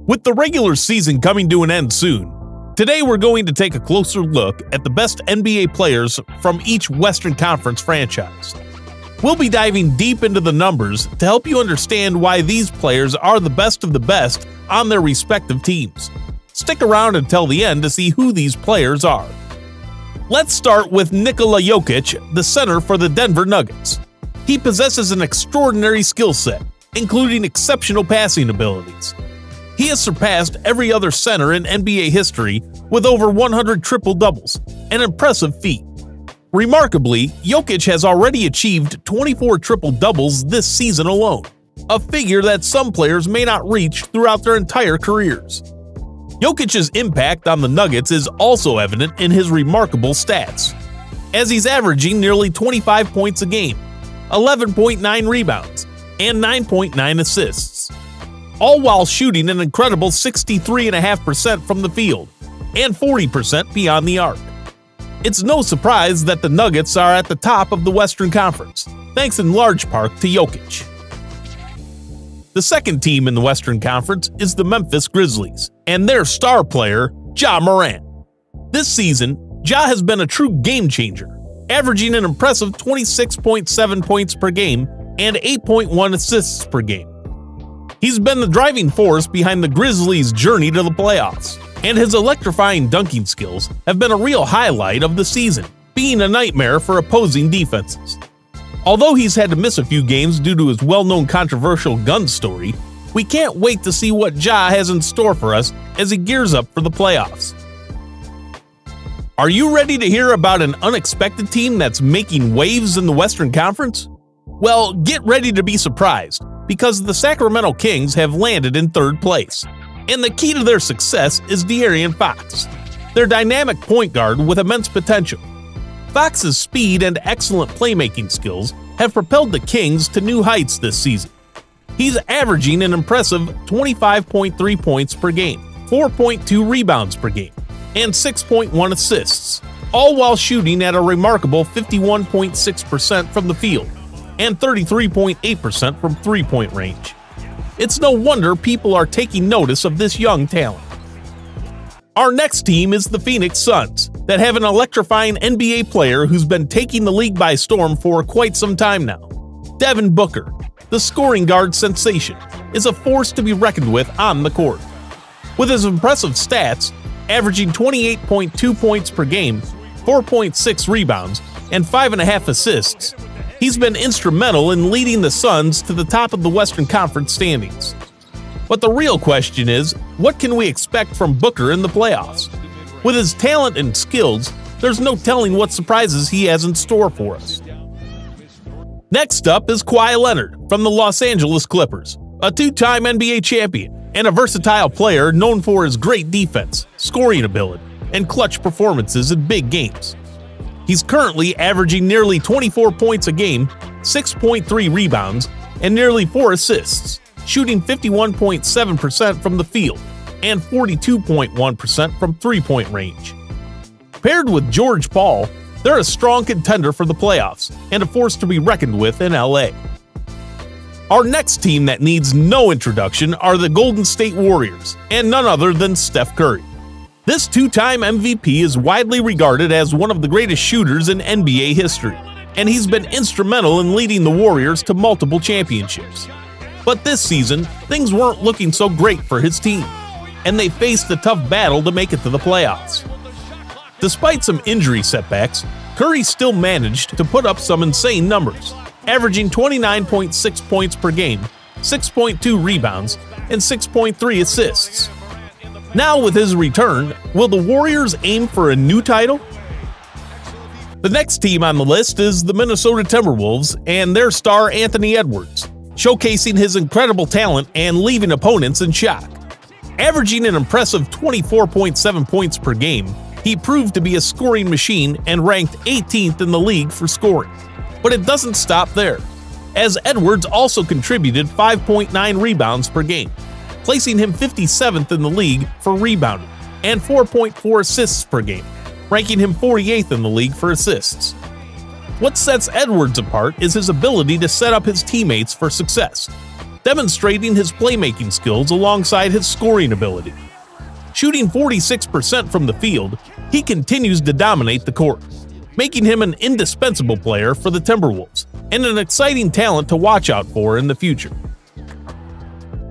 With the regular season coming to an end soon, today we're going to take a closer look at the best NBA players from each Western Conference franchise. We'll be diving deep into the numbers to help you understand why these players are the best of the best on their respective teams. Stick around until the end to see who these players are. Let's start with Nikola Jokic, the center for the Denver Nuggets. He possesses an extraordinary skill set, including exceptional passing abilities. He has surpassed every other center in NBA history with over 100 triple-doubles, an impressive feat. Remarkably, Jokic has already achieved 24 triple-doubles this season alone, a figure that some players may not reach throughout their entire careers. Jokic's impact on the Nuggets is also evident in his remarkable stats, as he's averaging nearly 25 points a game, 11.9 rebounds, and 9.9 assists, all while shooting an incredible 63.5% from the field and 40% beyond the arc. It's no surprise that the Nuggets are at the top of the Western Conference, thanks in large part to Jokic. The second team in the Western Conference is the Memphis Grizzlies, and their star player, Ja Morant. This season, Ja has been a true game-changer, averaging an impressive 26.7 points per game and 8.1 assists per game. He's been the driving force behind the Grizzlies' journey to the playoffs, and his electrifying dunking skills have been a real highlight of the season, being a nightmare for opposing defenses. Although he's had to miss a few games due to his well-known controversial gun story, we can't wait to see what Ja has in store for us as he gears up for the playoffs. Are you ready to hear about an unexpected team that's making waves in the Western Conference? Well, get ready to be surprised, because the Sacramento Kings have landed in third place, and the key to their success is De'Aaron Fox, their dynamic point guard with immense potential. Fox's speed and excellent playmaking skills have propelled the Kings to new heights this season. He's averaging an impressive 25.3 points per game, 4.2 rebounds per game, and 6.1 assists, all while shooting at a remarkable 51.6% from the field and 33.8% from three-point range. It's no wonder people are taking notice of this young talent. Our next team is the Phoenix Suns, that have an electrifying NBA player who's been taking the league by storm for quite some time now. Devin Booker, the scoring guard sensation, is a force to be reckoned with on the court. With his impressive stats, averaging 28.2 points per game, 4.6 rebounds, and 5.5 assists, he's been instrumental in leading the Suns to the top of the Western Conference standings. But the real question is, what can we expect from Booker in the playoffs? With his talent and skills, there's no telling what surprises he has in store for us. Next up is Kawhi Leonard from the Los Angeles Clippers, a two-time NBA champion and a versatile player known for his great defense, scoring ability, and clutch performances in big games. He's currently averaging nearly 24 points a game, 6.3 rebounds, and nearly 4 assists, shooting 51.7% from the field and 42.1% from three-point range. Paired with George Paul, they're a strong contender for the playoffs and a force to be reckoned with in LA. Our next team that needs no introduction are the Golden State Warriors, and none other than Steph Curry. This two-time MVP is widely regarded as one of the greatest shooters in NBA history, and he's been instrumental in leading the Warriors to multiple championships. But this season, things weren't looking so great for his team, and they faced a tough battle to make it to the playoffs. Despite some injury setbacks, Curry still managed to put up some insane numbers, averaging 29.6 points per game, 6.2 rebounds, and 6.3 assists. Now with his return, will the Warriors aim for a new title? The next team on the list is the Minnesota Timberwolves and their star Anthony Edwards, showcasing his incredible talent and leaving opponents in shock. Averaging an impressive 24.7 points per game, he proved to be a scoring machine and ranked 18th in the league for scoring. But it doesn't stop there, as Edwards also contributed 5.9 rebounds per game, placing him 57th in the league for rebounding, and 4.4 assists per game, ranking him 48th in the league for assists. What sets Edwards apart is his ability to set up his teammates for success. demonstrating his playmaking skills alongside his scoring ability. Shooting 46% from the field, he continues to dominate the court, making him an indispensable player for the Timberwolves and an exciting talent to watch out for in the future.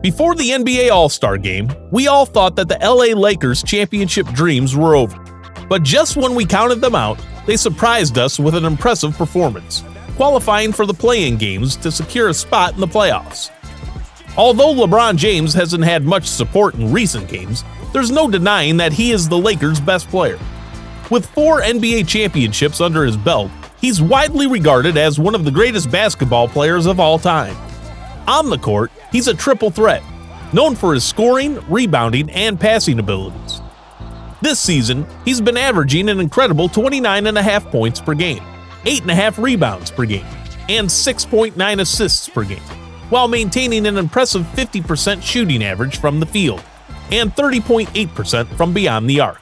Before the NBA All-Star Game, we all thought that the LA Lakers championship dreams were over. But just when we counted them out, they surprised us with an impressive performance, qualifying for the play-in games to secure a spot in the playoffs. Although LeBron James hasn't had much support in recent games, there's no denying that he is the Lakers' best player. With 4 NBA championships under his belt, he's widely regarded as one of the greatest basketball players of all time. On the court, he's a triple threat, known for his scoring, rebounding, and passing abilities. This season, he's been averaging an incredible 29.5 points per game, 8.5 rebounds per game, and 6.9 assists per game, while maintaining an impressive 50% shooting average from the field and 30.8% from beyond the arc.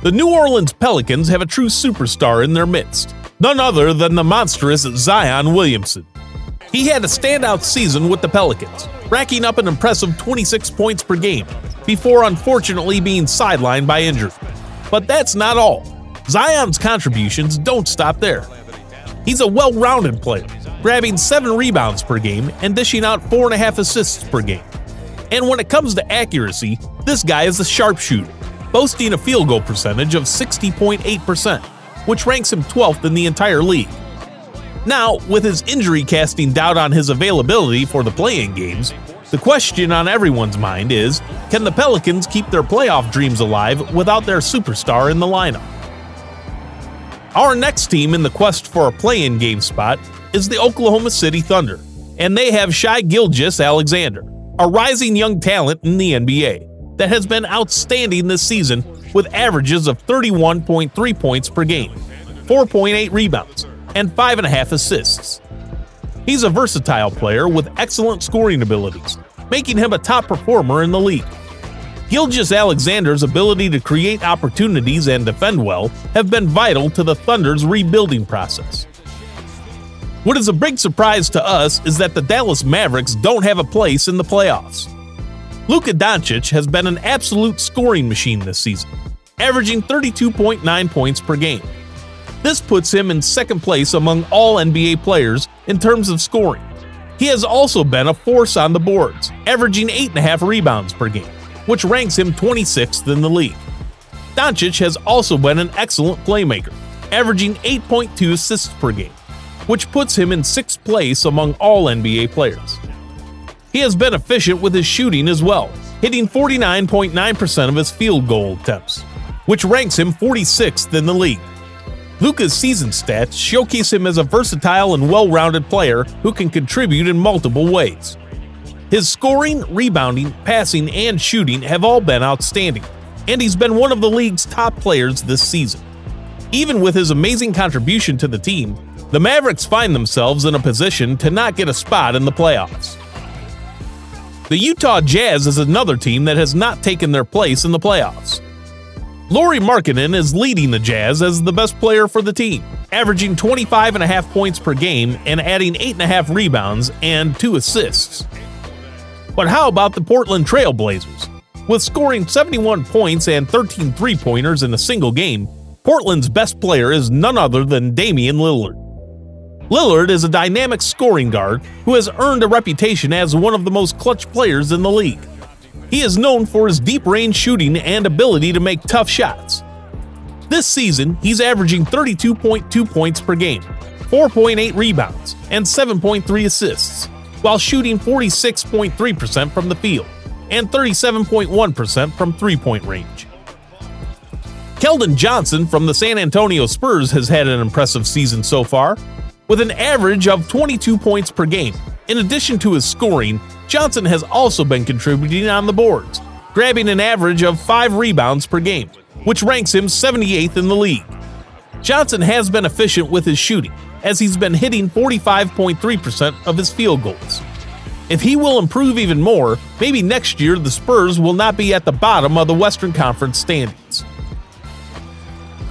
The New Orleans Pelicans have a true superstar in their midst, none other than the monstrous Zion Williamson. He had a standout season with the Pelicans, racking up an impressive 26 points per game, before unfortunately being sidelined by injury. But that's not all. Zion's contributions don't stop there. He's a well-rounded player, grabbing 7 rebounds per game and dishing out 4.5 assists per game. And when it comes to accuracy, this guy is a sharpshooter, boasting a field goal percentage of 60.8%, which ranks him 12th in the entire league. Now, with his injury casting doubt on his availability for the play-in games, the question on everyone's mind is, can the Pelicans keep their playoff dreams alive without their superstar in the lineup? Our next team in the quest for a play-in game spot is the Oklahoma City Thunder, and they have GilgeousAlexander, a rising young talent in the NBA that has been outstanding this season with averages of 31.3 points per game, 4.8 rebounds, and 5.5 assists. He's a versatile player with excellent scoring abilities, making him a top performer in the league. GilgeousAlexander's ability to create opportunities and defend well have been vital to the Thunder's rebuilding process. What is a big surprise to us is that the Dallas Mavericks don't have a place in the playoffs. Luka Doncic has been an absolute scoring machine this season, averaging 32.9 points per game. This puts him in second place among all NBA players in terms of scoring. He has also been a force on the boards, averaging 8.5 rebounds per game, which ranks him 26th in the league. Doncic has also been an excellent playmaker, averaging 8.2 assists per game, which puts him in 6th place among all NBA players. He has been efficient with his shooting as well, hitting 49.9% of his field goal attempts, which ranks him 46th in the league. Luka's season stats showcase him as a versatile and well-rounded player who can contribute in multiple ways. His scoring, rebounding, passing, and shooting have all been outstanding, and he's been one of the league's top players this season. Even with his amazing contribution to the team, the Mavericks find themselves in a position to not get a spot in the playoffs. The Utah Jazz is another team that has not taken their place in the playoffs. Lauri Markkanen is leading the Jazz as the best player for the team, averaging 25.5 points per game and adding 8.5 rebounds and 2 assists. But how about the Portland Trail Blazers? With scoring 71 points and 13 three-pointers in a single game, Portland's best player is none other than Damian Lillard. Lillard is a dynamic scoring guard who has earned a reputation as one of the most clutch players in the league. He is known for his deep-range shooting and ability to make tough shots. This season, he's averaging 32.2 points per game, 4.8 rebounds, and 7.3 assists, while shooting 46.3% from the field and 37.1% from three-point range. Keldon Johnson from the San Antonio Spurs has had an impressive season so far, with an average of 22 points per game. In addition to his scoring, Johnson has also been contributing on the boards, grabbing an average of 5 rebounds per game, which ranks him 78th in the league. Johnson has been efficient with his shooting, as he's been hitting 45.3% of his field goals. If he will improve even more, maybe next year the Spurs will not be at the bottom of the Western Conference standings.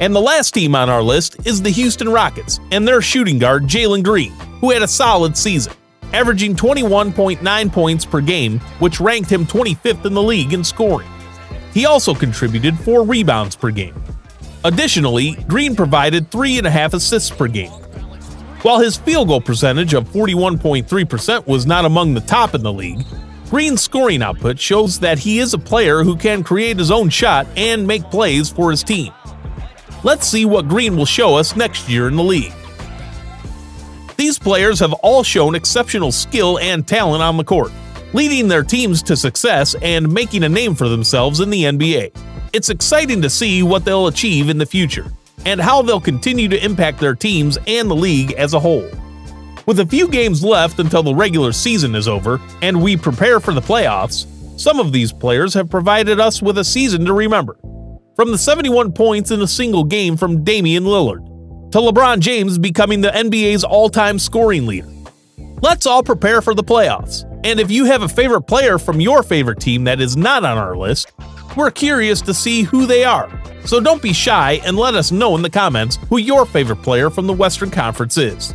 And the last team on our list is the Houston Rockets and their shooting guard Jalen Green, who had a solid season, averaging 21.9 points per game, which ranked him 25th in the league in scoring. He also contributed 4 rebounds per game. Additionally, Green provided 3.5 assists per game. While his field goal percentage of 41.3% was not among the top in the league, Green's scoring output shows that he is a player who can create his own shot and make plays for his team. Let's see what Green will show us next year in the league. These players have all shown exceptional skill and talent on the court, leading their teams to success and making a name for themselves in the NBA. It's exciting to see what they'll achieve in the future, and how they'll continue to impact their teams and the league as a whole. With a few games left until the regular season is over and we prepare for the playoffs, some of these players have provided us with a season to remember. From the 71 points in a single game from Damian Lillard, to LeBron James becoming the NBA's all-time scoring leader. Let's all prepare for the playoffs, and if you have a favorite player from your favorite team that is not on our list, we're curious to see who they are. So don't be shy and let us know in the comments who your favorite player from the Western Conference is.